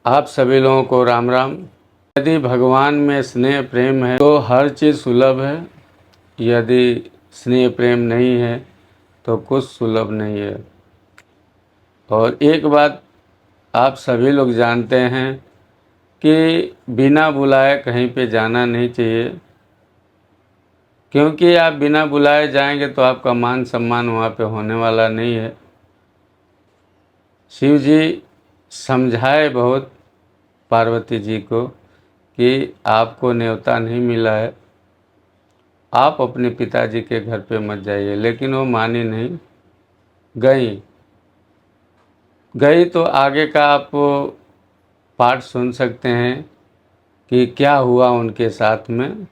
आप सभी लोगों को राम राम। यदि भगवान में स्नेह प्रेम है तो हर चीज़ सुलभ है। यदि स्नेह प्रेम नहीं है तो कुछ सुलभ नहीं है। और एक बात आप सभी लोग जानते हैं कि बिना बुलाए कहीं पे जाना नहीं चाहिए, क्योंकि आप बिना बुलाए जाएंगे तो आपका मान सम्मान वहाँ पे होने वाला नहीं है। शिव जी समझाए बहुत पार्वती जी को कि आपको न्योता नहीं मिला है, आप अपने पिताजी के घर पे मत जाइए, लेकिन वो मानी नहीं। गई गई तो आगे का आप पाठ सुन सकते हैं कि क्या हुआ उनके साथ में,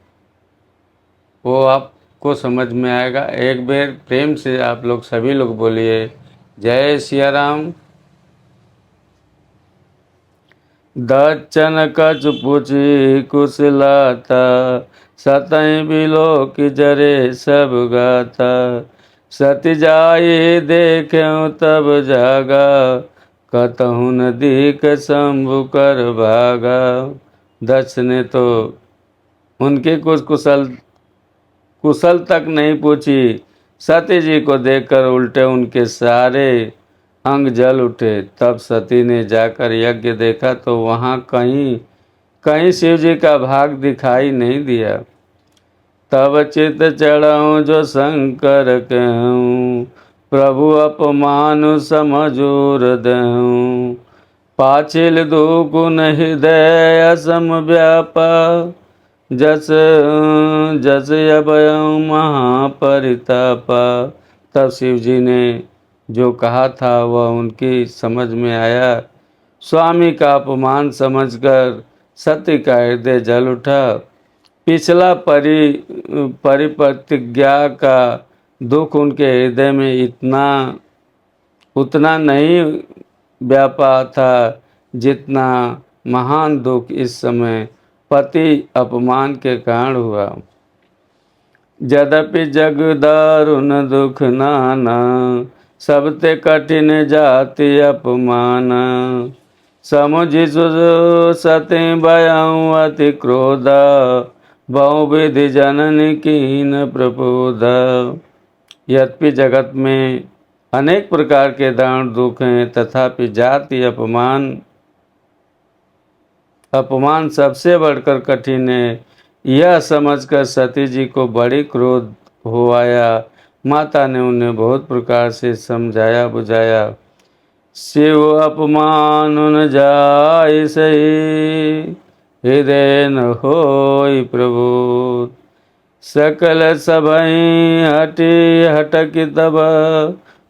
वो आपको समझ में आएगा। एक बार प्रेम से आप लोग सभी लोग बोलिए जय सिया राम। दक्षन कछ पूछी कुशलाता, सतई बिलो की जरे सब गाता। सती जाई देख्यं तब जागा, कतहु नदीक शंभु कर भागा। दक्ष ने तो उनके कुछ कुशल तक नहीं पूछी। सती जी को देखकर उल्टे उनके सारे अंग जल उठे। तब सती ने जाकर यज्ञ देखा तो वहाँ कहीं कहीं शिव जी का भाग दिखाई नहीं दिया। तब चित चढ़ाऊँ जो शंकर कहूँ, प्रभु अपमान समझूर दहूँ। पाछिल दुगुन हृदय असम व्यापा, जस जस अभयं महापरितापा। तब शिव जी ने जो कहा था वह उनकी समझ में आया। स्वामी का अपमान समझकर सती का हृदय जल उठा। पिछला परिप्रतिज्ञा का दुख उनके हृदय में उतना नहीं व्यापा था जितना महान दुख इस समय पति अपमान के कारण हुआ। यद्यपि जग दारुण दुख नाना, सबते कठिन जाति अपमान। समुझि सती भयं अति क्रोधा, बहुविधि जननी कीन प्रपोधा। यद्यपि जगत में अनेक प्रकार के दारुण दुख हैं, तथापि जाति अपमान सबसे बढ़कर कठिन है। यह समझकर सती जी को बड़ी क्रोध हो आया। माता ने उन्हें बहुत प्रकार से समझाया बुझाया। शिव अपमान न जाय सही, हृदय न होय प्रबोध। सकल सभई हटी हटक तब,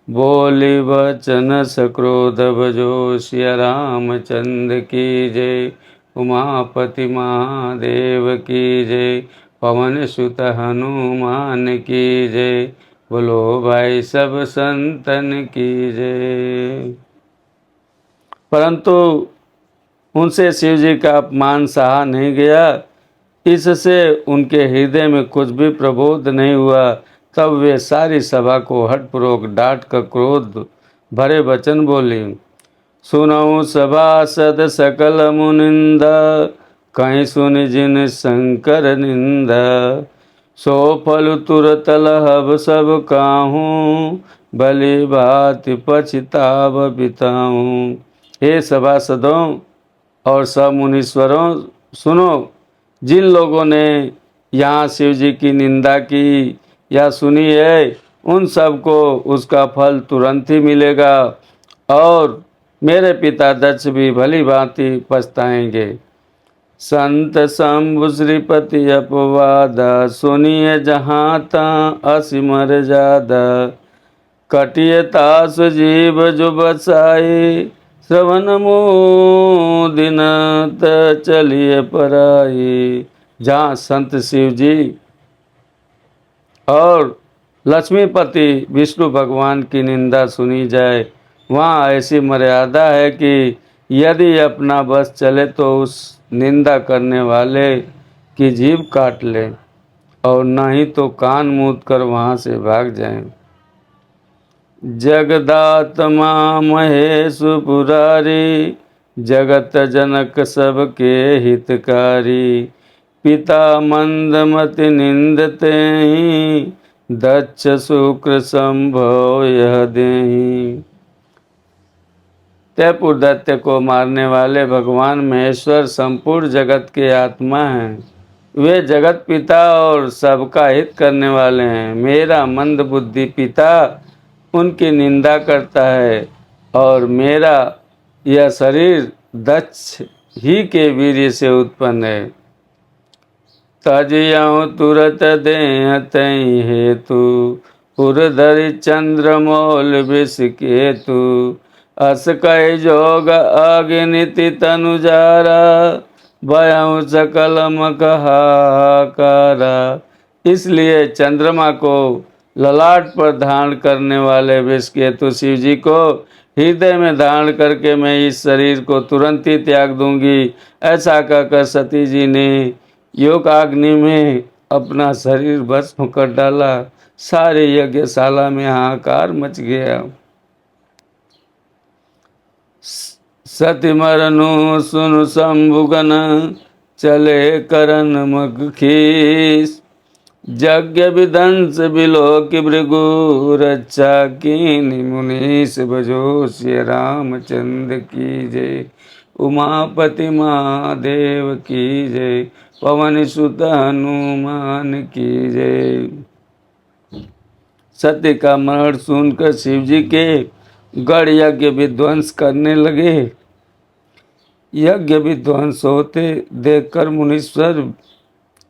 बोली वचन सक्रोध भजो। सिया रामचंद्र की जय, उमापति महादेव की जय, पवन सुत हनुमान की जय। बोलो भाई सब संतन की जय। परंतु उनसे शिव जी का अपमान सहा नहीं गया। इससे उनके हृदय में कुछ भी प्रबोध नहीं हुआ। तब वे सारी सभा को हठपूर्वक डांट कर क्रोध भरे वचन बोली। सुनऊ सभासद सकल मुनिंदा, कहीं सुन जिन शंकर निंदा। सो फल तुरत लहब सब काहूँ, भली भांति पछताव बिताऊँ। हे सभासदों और सब मुनीश्वरों, सुनो। जिन लोगों ने यहाँ शिव जी की निंदा की या सुनी है, उन सबको उसका फल तुरंत ही मिलेगा, और मेरे पिता दक्ष भी भली भांति पछताएंगे। संत शंभु श्रीपति अपवाद, सुनिए जहाँ ता असिमर जादा। कटिय तास जीव जो बसाई, श्रवण मोदिन त चलिए पराई। जहाँ संत शिव जी और लक्ष्मीपति विष्णु भगवान की निंदा सुनी जाए, वहाँ ऐसी मर्यादा है कि यदि अपना बस चले तो उस निंदा करने वाले की जीभ काट ले, और नहीं तो कान मूंद कर वहाँ से भाग जाएं। जगदात्मा महेश पुरारी, जगत जनक सबके हितकारी। पिता मंदमति निंदते दक्ष शुक्र संभव यह देहि। तैपुर दैत्य को मारने वाले भगवान महेश्वर संपूर्ण जगत के आत्मा हैं। वे जगत पिता और सबका हित करने वाले हैं। मेरा मंद बुद्धि पिता उनकी निंदा करता है और मेरा यह शरीर दक्ष ही के वीर्य से उत्पन्न है। तजियऊ तुरत देह तई हेतु उर्धरि चंद्रमौल विष केतु। अस कह जोग अग्निति तनुजारा भयऊ सकल मकहाकारा। इसलिए चंद्रमा को ललाट पर धारण करने वाले विष केतु शिव जी को हृदय में धारण करके मैं इस शरीर को तुरंत ही त्याग दूंगी। ऐसा कहकर सती जी ने योगाग्नि में अपना शरीर भस्म कर डाला। सारे यज्ञशाला में हाहाकार मच गया। सती मरनु सुनु शंभुगन चले करन मखीस। यज्ञ विध्वंस बिलोक भृगु रक्षा कीनि मुनीश। भजो श्री रामचंद्र की जय। उमापति महादेव की जय। पवन सुत हनुमान की जय। सत्य का मरण सुनकर शिव जी के गढ़ यज्ञ विध्वंस करने लगे। यज्ञ विध्वंस होते देखकर मुनीश्वर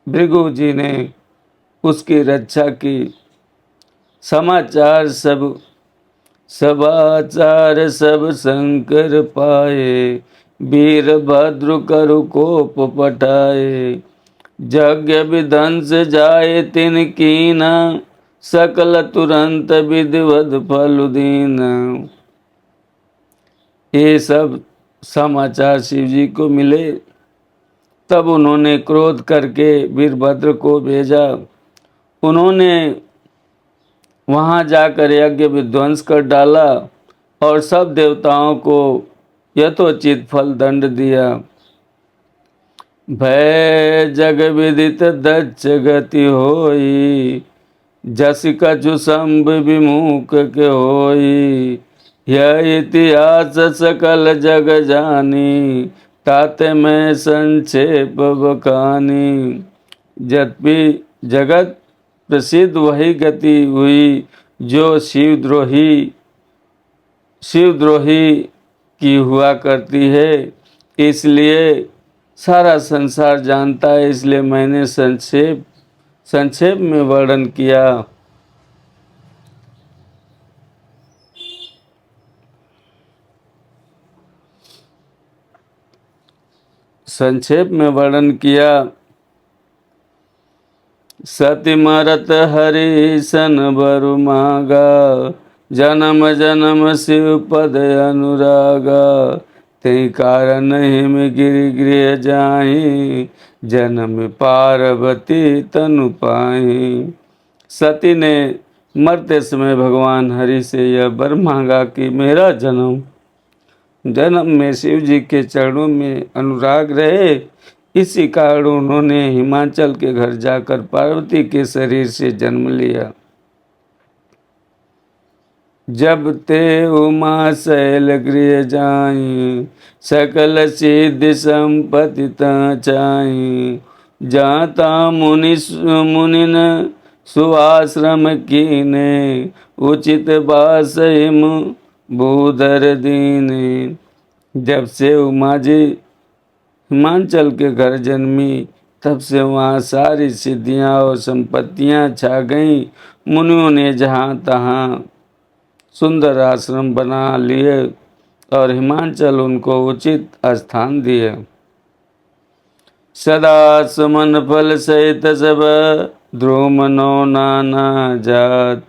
भृगु जी ने उसकी रक्षा की। समाचार सब शंकर पाए। वीरभद्र करु कोप पटाए। यज्ञ विध्वंस जाए तिन कीना। सकल तुरंत विधिवत फल दीना। ये सब समाचार शिव जी को मिले। तब उन्होंने क्रोध करके वीरभद्र को भेजा। उन्होंने वहां जाकर यज्ञ विध्वंस कर डाला और सब देवताओं को यथोचित फल दंड दिया। भय जग विदित दक्ष गति होई। जस कछु शंभ विमुख के होई। यह इतिहास सकल जग जानी। ताते में संक्षेप बखानी। जब जगत प्रसिद्ध वही गति हुई जो शिवद्रोही की हुआ करती है। इसलिए सारा संसार जानता है। इसलिए मैंने संक्षेप में वर्णन किया। संक्षेप में वर्णन किया। सती मरत हरि सन बरु मागा। जन्म जन्म शिव पद अनुरागा। ते कारण हिम गिरि गृह जाहि। जन्म पार्वती तनु पाहि। सती ने मरते समय भगवान हरि से यह वर मांगा कि मेरा जन्म में शिव जी के चरणों में अनुराग रहे। इसी कारण उन्होंने हिमाचल के घर जाकर पार्वती के शरीर से जन्म लिया। जब ते उमा शैल गृह जाई। सकल सिद्धि संपत्ति चाई। जाता मुनिन सुआश्रम कीने। उचित बास हिम भूधर दीने। जब से उमा जी हिमाचल के घर जन्मी तब से वहाँ सारी सिद्धियाँ और संपत्तियाँ छा गईं। मुनियों ने जहाँ तहाँ सुंदर आश्रम बना लिए और हिमाचल उनको उचित स्थान दिए। सदा सुमन फल सहित सब ध्रुव नो नाना जात।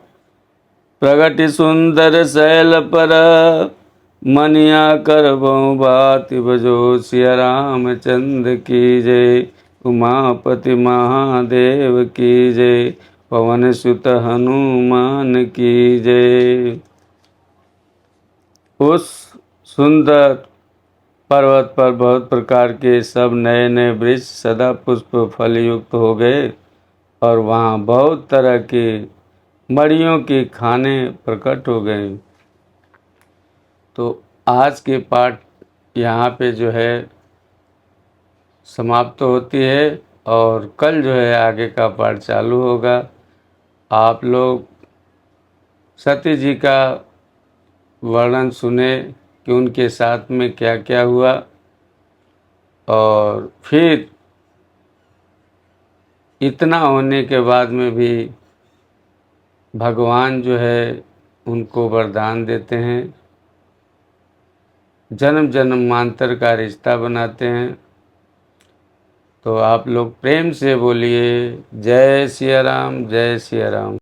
प्रगति सुंदर शैल पर मनिया कर बात। बजो सिया रामचंद्र की जय। उमापति महादेव की जय। पवन सुत हनुमान की जय। उस सुंदर पर्वत पर बहुत प्रकार के सब नए नए वृक्ष सदा पुष्प फल युक्त हो गए और वहाँ बहुत तरह के मड़ियों के खाने प्रकट हो गए। तो आज के पाठ यहाँ पे जो है समाप्त होती है और कल जो है आगे का पाठ चालू होगा। आप लोग सती जी का वर्णन सुने कि उनके साथ में क्या क्या हुआ, और फिर इतना होने के बाद में भी भगवान जो है उनको वरदान देते हैं, जन्म जन्मांतर का रिश्ता बनाते हैं। तो आप लोग प्रेम से बोलिए जय सिया राम, जय सिया राम।